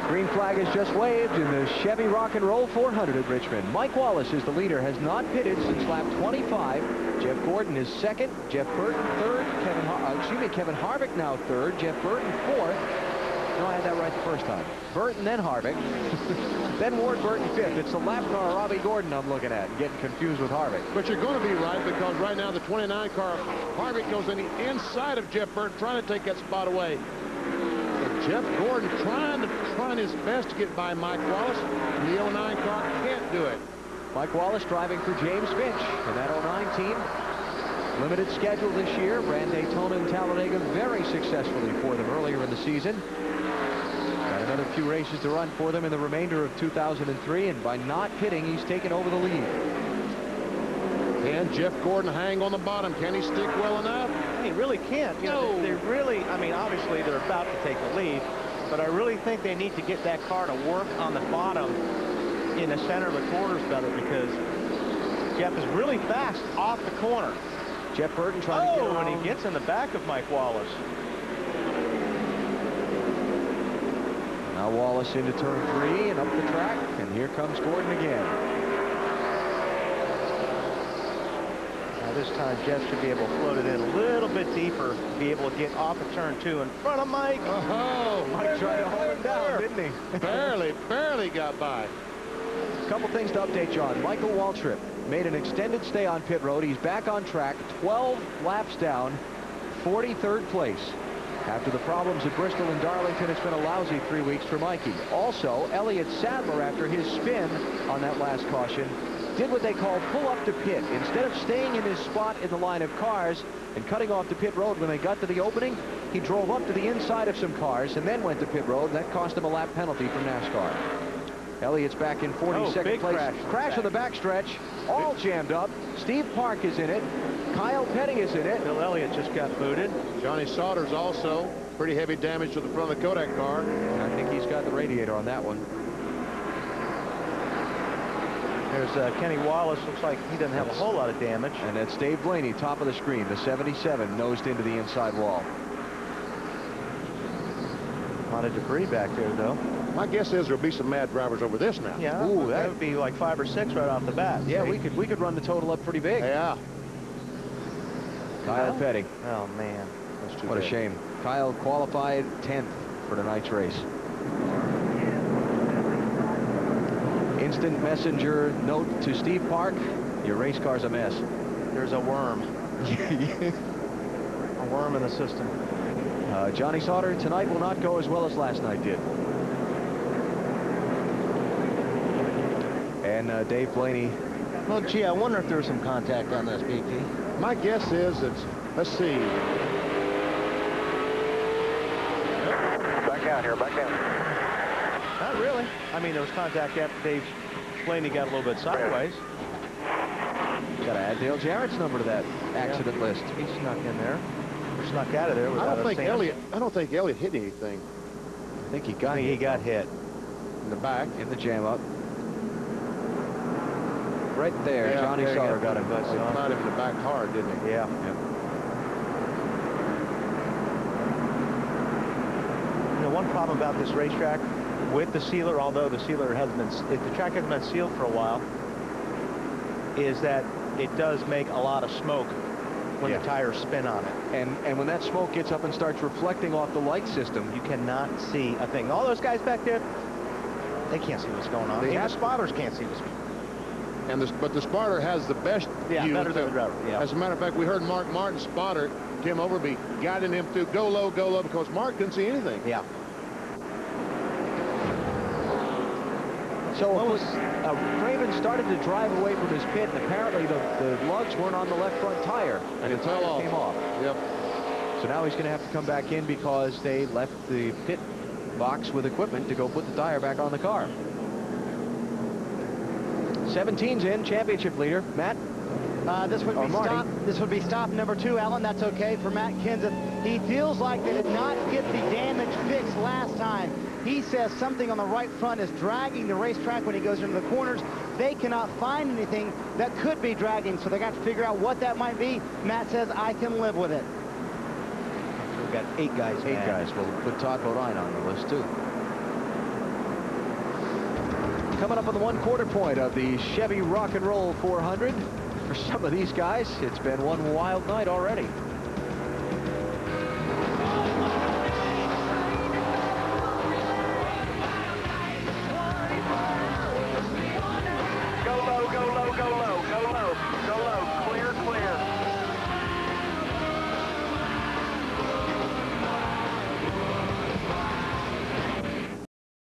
Green flag is just waved in the Chevy Rock and Roll 400 at Richmond. Mike Wallace is the leader, has not pitted since lap 25. Jeff Gordon is second, Jeff Burton third, Kevin Harvick now third, Jeff Burton fourth. No, I had that right the first time. Burton, then Harvick. Then Ward Burton fifth. It's the lap car Robbie Gordon I'm looking at, getting confused with Harvick. But you're going to be right, because right now the 29 car, Harvick goes in the inside of Jeff Burton, trying to take that spot away. And Jeff Gordon trying his best to get by Mike Wallace. And the 09 car can't do it. Mike Wallace driving for James Finch in that 09 team. Limited schedule this year. Ran Daytona and Talladega very successfully for them earlier in the season. Got another few races to run for them in the remainder of 2003, and by not pitting, he's taken over the lead. Can Jeff Gordon hang on the bottom? Can he stick well enough? He really can't. You know, they really, I mean, obviously they're about to take the lead, but I really think they need to get that car to work on the bottom in the center of the corners better, because Jeff is really fast off the corner. Jeff Burton trying to get around. And he gets in the back of Mike Wallace. Now Wallace into turn 3 and up the track, and here comes Gordon again. Now this time Jeff should be able to float it in a little bit deeper, be able to get off of turn 2 in front of Mike. Oh, Mike tried to hold him down, didn't he? barely got by. A couple things to update you on. Michael Waltrip made an extended stay on pit road. He's back on track, 12 laps down, 43rd place. After the problems at Bristol and Darlington, it's been a lousy 3 weeks for Mikey. Also, Elliott Sadler, after his spin on that last caution, did what they call pull up to pit. Instead of staying in his spot in the line of cars and cutting off the pit road when they got to the opening, he drove up to the inside of some cars and then went to pit road, and that cost him a lap penalty from NASCAR. Elliott's back in 42nd place. Crash on the backstretch, all jammed up. Steve Park is in it. Kyle Petty is in it. Bill Elliott just got booted. Johnny Sauter's also pretty heavy damage to the front of the Kodak car. I think he's got the radiator on that one. There's Kenny Wallace. Looks like he doesn't have a whole lot of damage. And that's Dave Blaney, top of the screen. The 77 nosed into the inside wall. A lot of debris back there, though. My guess is there'll be some mad drivers over this now. Yeah, ooh, that would be like 5 or 6 right off the bat. Yeah, we could run the total up pretty big. Yeah. Kyle Petty. Oh man, that's too what bad. a shame. Kyle qualified 10th for tonight's race. Instant messenger note to Steve Park: your race car's a mess. There's a worm. A worm in the system. Johnny Sauter tonight will not go as well as last night did. And Dave Blaney. Well, gee, I wonder if there's some contact on this, BP. My guess is it's, let's see. Back out here, back out. Not really. I mean, there was contact after Dave Blaney got a little bit sideways. Got to add Dale Jarrett's number to that accident list. He snuck in there. Or snuck out of there without I don't think Elliott hit anything. I think he got hit. He got hit. In the back. In the jam up. Right there, Yeah, Johnny Sauter got him. He caught him in the back hard, didn't he? Yeah. Yep. You know, one problem about this racetrack with the sealer, although the sealer hasn't been, if the track hasn't been sealed for a while, is that it does make a lot of smoke when the tires spin on it. And when that smoke gets up and starts reflecting off the light system, you cannot see a thing. All those guys back there, they can't see what's going on. The spotters can't see what's going on. But the spotter has the best view. Better than the driver. Yeah. As a matter of fact, we heard Mark Martin's spotter, Tim Overby, guiding him through go low, because Mark couldn't see anything. Yeah. So Craven started to drive away from his pit, and apparently the lugs weren't on the left front tire, and it fell off. Came off. Yep. So now he's going to have to come back in because they left the pit box with equipment to go put the tire back on the car. 17's in, championship leader. Matt? This would be stop number 2, Alan. That's okay for Matt Kenseth. He feels like they did not get the damage fixed last time. He says something on the right front is dragging the racetrack when he goes into the corners. They cannot find anything that could be dragging, so they got to figure out what that might be. Matt says, I can live with it. We've got 8 guys. 8 guys. We'll put Todd Bodine on the list, too. Coming up on the 1/4 point of the Chevy Rock and Roll 400. For some of these guys, it's been one wild night already.